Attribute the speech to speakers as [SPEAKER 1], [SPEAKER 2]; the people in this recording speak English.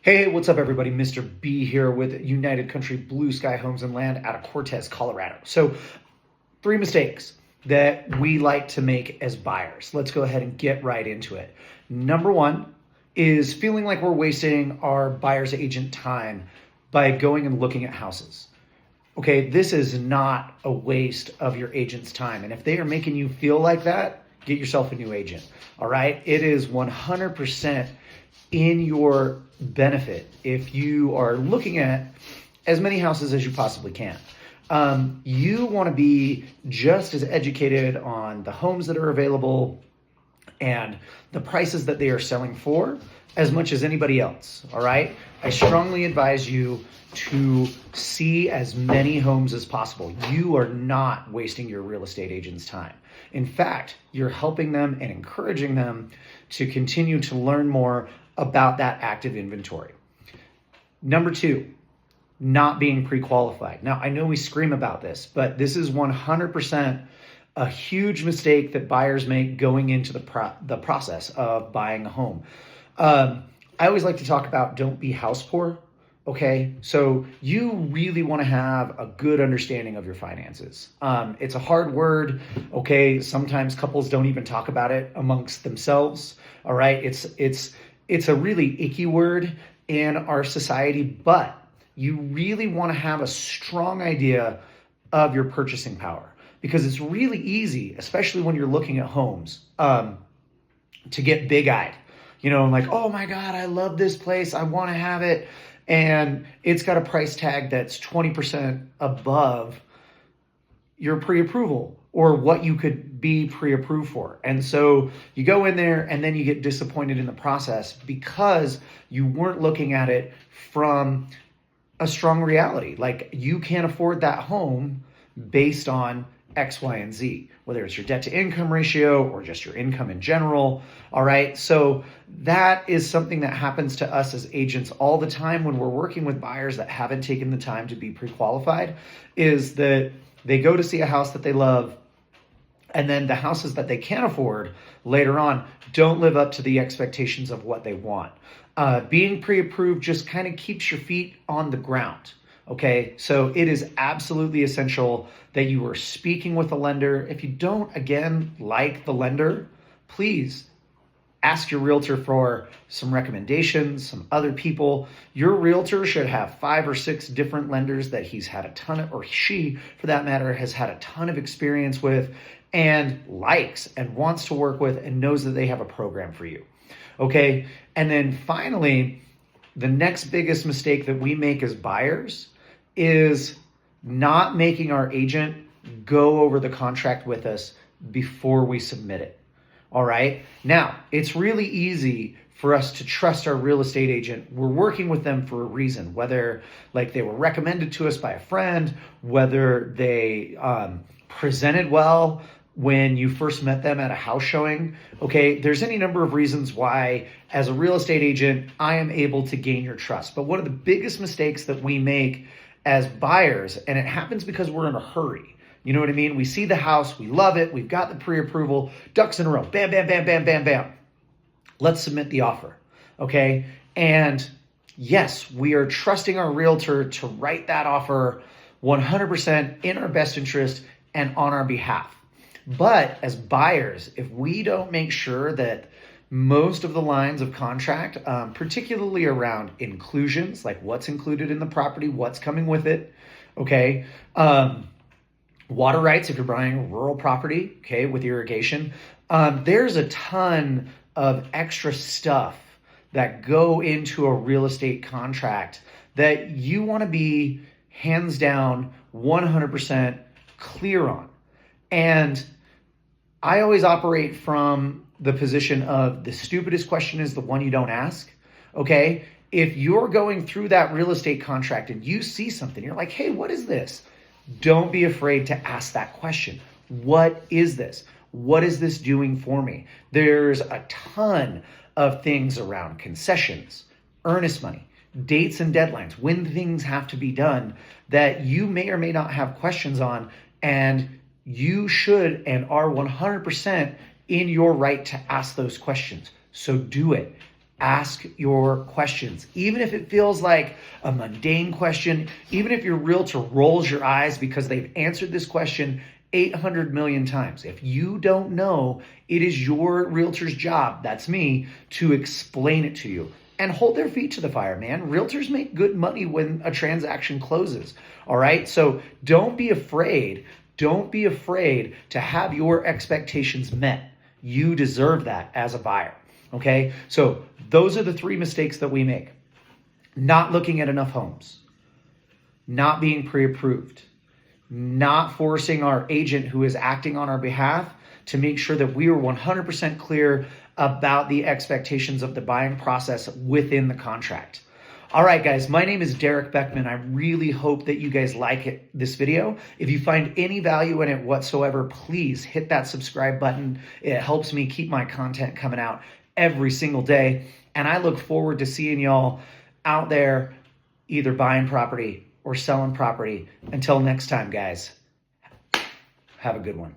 [SPEAKER 1] Hey, what's up, everybody? Mr. B here with United Country Blue Sky Homes and Land out of Cortez, Colorado. So, three mistakes that we like to make as buyers. Let's go ahead and get right into it. Number one is feeling like we're wasting our buyer's agent time by going and looking at houses. Okay, this is not a waste of your agent's time. And if they are making you feel like that, get yourself a new agent. All right, it is 100% in your benefit if you are looking at as many houses as you possibly can. You want to be just as educated on the homes that are available and the prices that they are selling for as much as anybody else. All right. I strongly advise you to see as many homes as possible. You are not wasting your real estate agent's time. In fact, you're helping them and encouraging them to continue to learn more about that active inventory. Number two, not being pre-qualified. Now, I know we scream about this, but this is 100% a huge mistake that buyers make going into the process of buying a home. I always like to talk about don't be house poor. Okay, so you really want to have a good understanding of your finances. It's a hard word. Okay, sometimes couples don't even talk about it amongst themselves. All right, it's a really icky word in our society, but you really want to have a strong idea of your purchasing power, because it's really easy, especially when you're looking at homes, to get big-eyed, and like, oh my God, I love this place, I want to have it, and it's got a price tag that's 20% above your pre-approval or what you could be pre-approved for. And so you go in there and then you get disappointed in the process because you weren't looking at it from a strong reality. Like, you can't afford that home based on X, Y, and Z, whether it's your debt to income ratio or just your income in general. All right. So that is something that happens to us as agents all the time when we're working with buyers that haven't taken the time to be pre-qualified, is that they go to see a house that they love, and then the houses that they can't afford later on don't live up to the expectations of what they want. Being pre-approved just kind of keeps your feet on the ground. Okay, so it is absolutely essential that you are speaking with a lender. If you don't, again, like the lender, please ask your realtor for some recommendations, some other people. Your realtor should have 5 or 6 different lenders that he's had a ton of, or she, for that matter, has had a ton of experience with and likes and wants to work with and knows that they have a program for you. Okay, and then finally, the next biggest mistake that we make as buyers is not making our agent go over the contract with us before we submit it. All right. Now, it's really easy for us to trust our real estate agent. We're working with them for a reason, whether like they were recommended to us by a friend, whether they presented well when you first met them at a house showing. Okay, there's any number of reasons why, as a real estate agent, I am able to gain your trust. But one of the biggest mistakes that we make as buyers, and it happens because we're in a hurry. You know what I mean? We see the house, we love it, we've got the pre-approval, ducks in a row, bam, bam, bam, bam, bam, bam. Let's submit the offer, okay? And yes, we are trusting our realtor to write that offer 100% in our best interest and on our behalf. But as buyers, if we don't make sure that most of the lines of contract, particularly around inclusions, like what's included in the property, what's coming with it, okay? Water rights, if you're buying rural property, okay, with irrigation, there's a ton of extra stuff that go into a real estate contract that you want to be hands down 100% clear on. And I always operate from the position of the stupidest question is the one you don't ask. Okay. If you're going through that real estate contract and you see something, you're like, hey, what is this? Don't be afraid to ask that question. What is this? What is this doing for me? There's a ton of things around concessions, earnest money, dates and deadlines, when things have to be done that you may or may not have questions on, and you should and are 100% in your right to ask those questions. So do it. Ask your questions, even if it feels like a mundane question, even if your realtor rolls your eyes because they've answered this question 800 million times. If you don't know, it is your realtor's job, that's me, to explain it to you and hold their feet to the fire, man. Realtors make good money when a transaction closes. All right. So don't be afraid. Don't be afraid to have your expectations met. You deserve that as a buyer. Okay. So those are the 3 mistakes that we make. Not looking at enough homes, not being pre-approved, not forcing our agent who is acting on our behalf to make sure that we are 100% clear about the expectations of the buying process within the contract. All right, guys, my name is Derek Beckman. I really hope that you guys like this video. If you find any value in it whatsoever, please hit that subscribe button. It helps me keep my content coming out every single day. And I look forward to seeing y'all out there either buying property or selling property. Until next time, guys, have a good one.